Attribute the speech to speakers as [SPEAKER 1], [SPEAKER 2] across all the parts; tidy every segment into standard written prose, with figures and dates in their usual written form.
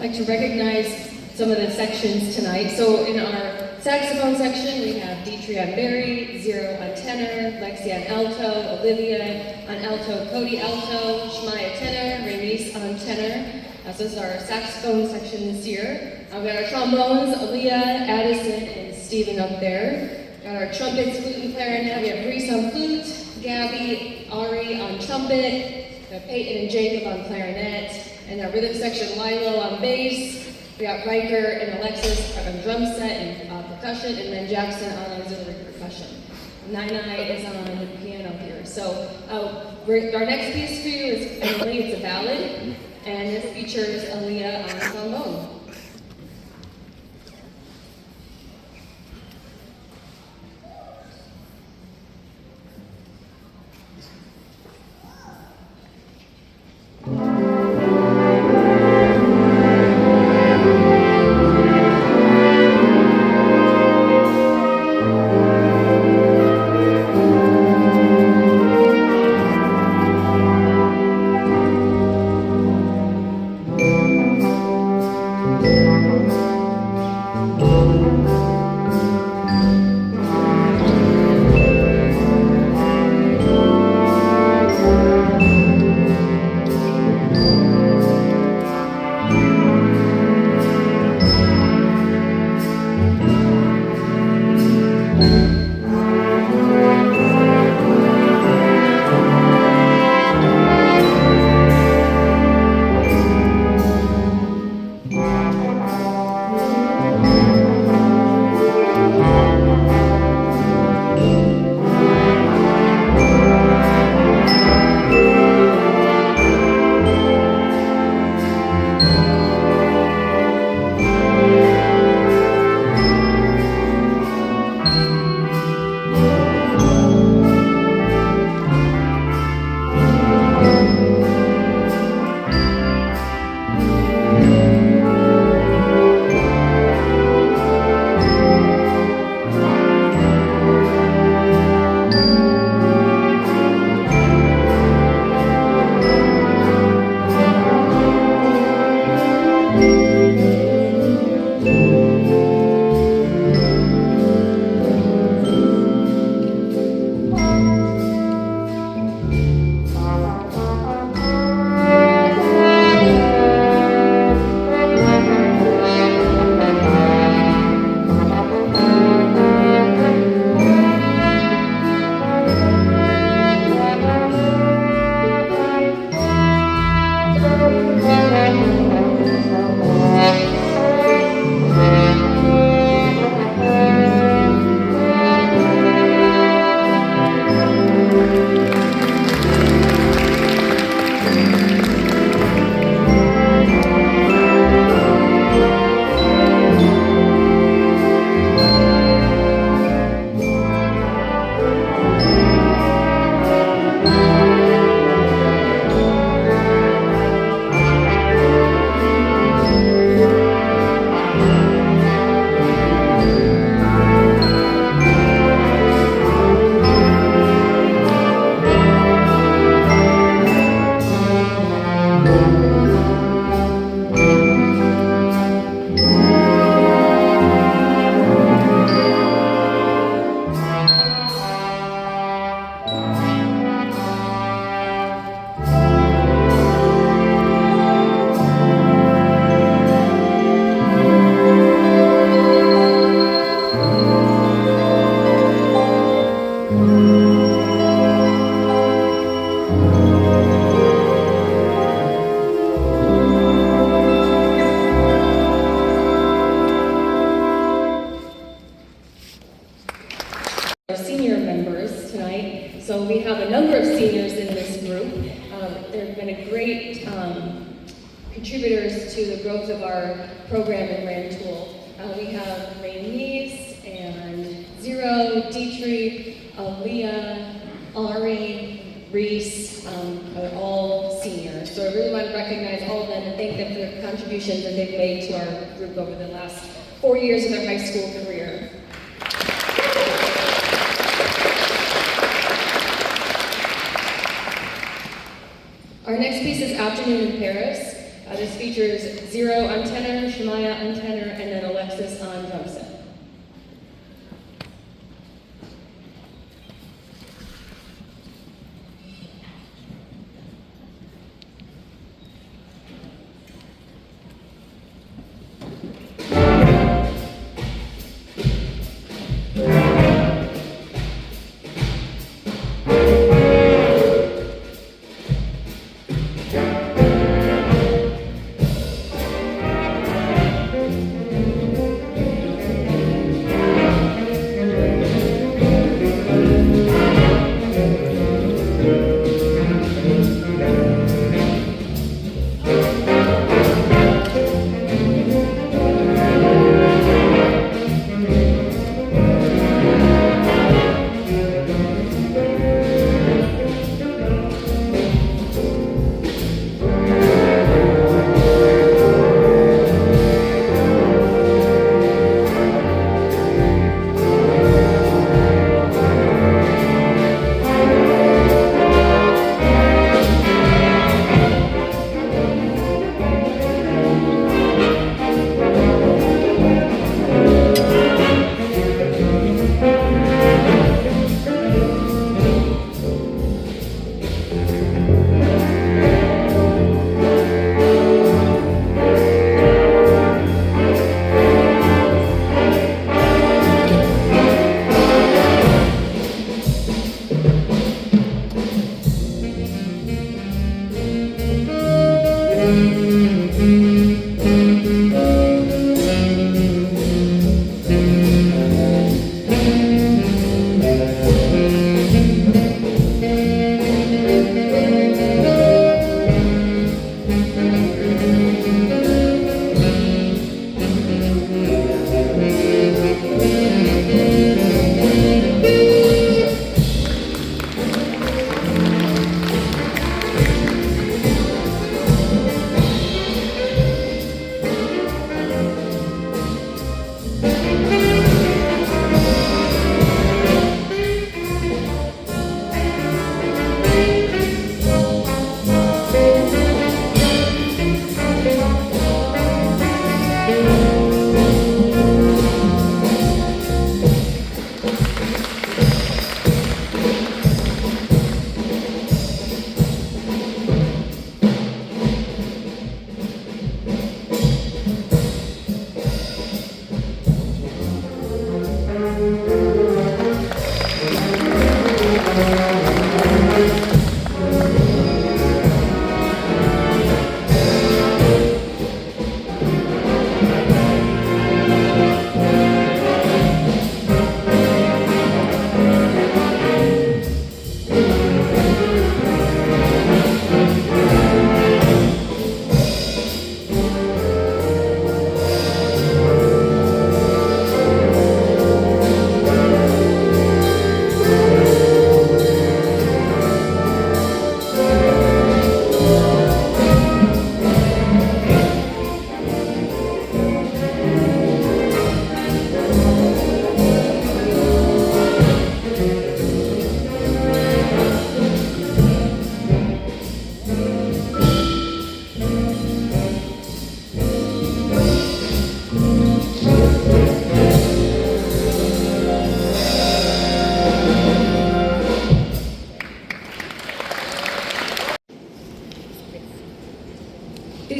[SPEAKER 1] I'd like to recognize some of the sections tonight. So in our saxophone section, we have Dietrich on Barry, Zero on tenor, Lexi on alto, Olivia on alto, Cody alto, Shmaya tenor, Renice on tenor. So this is our saxophone section this year. We got our trombones, Aaliyah, Addison, and Steven up there. Got our trumpets, flute, and clarinet. We have Reese on flute, Gabby, Ari on trumpet, we have Peyton and Jacob on clarinet. And our rhythm section, Lilo on bass. We got Riker and Alexis on drum set and percussion, and then Jackson on auxiliary percussion. Nine is on the piano here. So our next piece for you is Emily. It's a ballad, and this features Aaliyah on the trombone. Our senior members tonight. So we have a number of seniors in this group. They've been great contributors to the growth of our program in Rantoul. We have Rainice and Zero, Dietrich, Aaliyah, Ari, Reese, are all seniors. So I really want to recognize all of them and thank them for their contributions that they've made to our group over the last 4 years of their high school career. Our next piece is Afternoon in Paris. This features Zero on tenor, Shemaya on tenor, and then Alexis on drum set.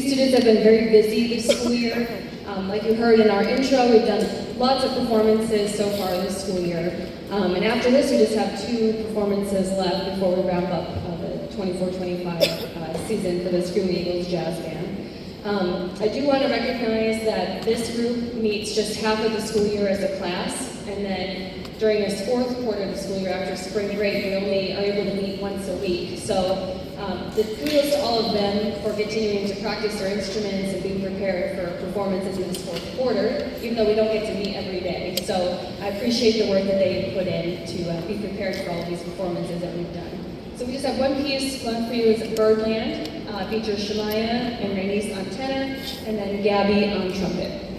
[SPEAKER 1] These students have been very busy this school year. Like you heard in our intro, we've done lots of performances so far this school year. And after this, we just have 2 performances left before we wrap up the 24-25 season for the Screaming Eagles Jazz Band. I do want to recognize that this group meets just half of the school year as a class, and then during this 4th quarter of the school year after spring break, we only are able to meet once a week. So the kudos to all of them for continuing to practice their instruments and being prepared for performances in this 4th quarter, even though we don't get to meet every day. So I appreciate the work that they put in to be prepared for all of these performances that we've done. So we just have one piece left for you is Birdland, features Shemaya and Rainice on tenor, and then Gabby on trumpet.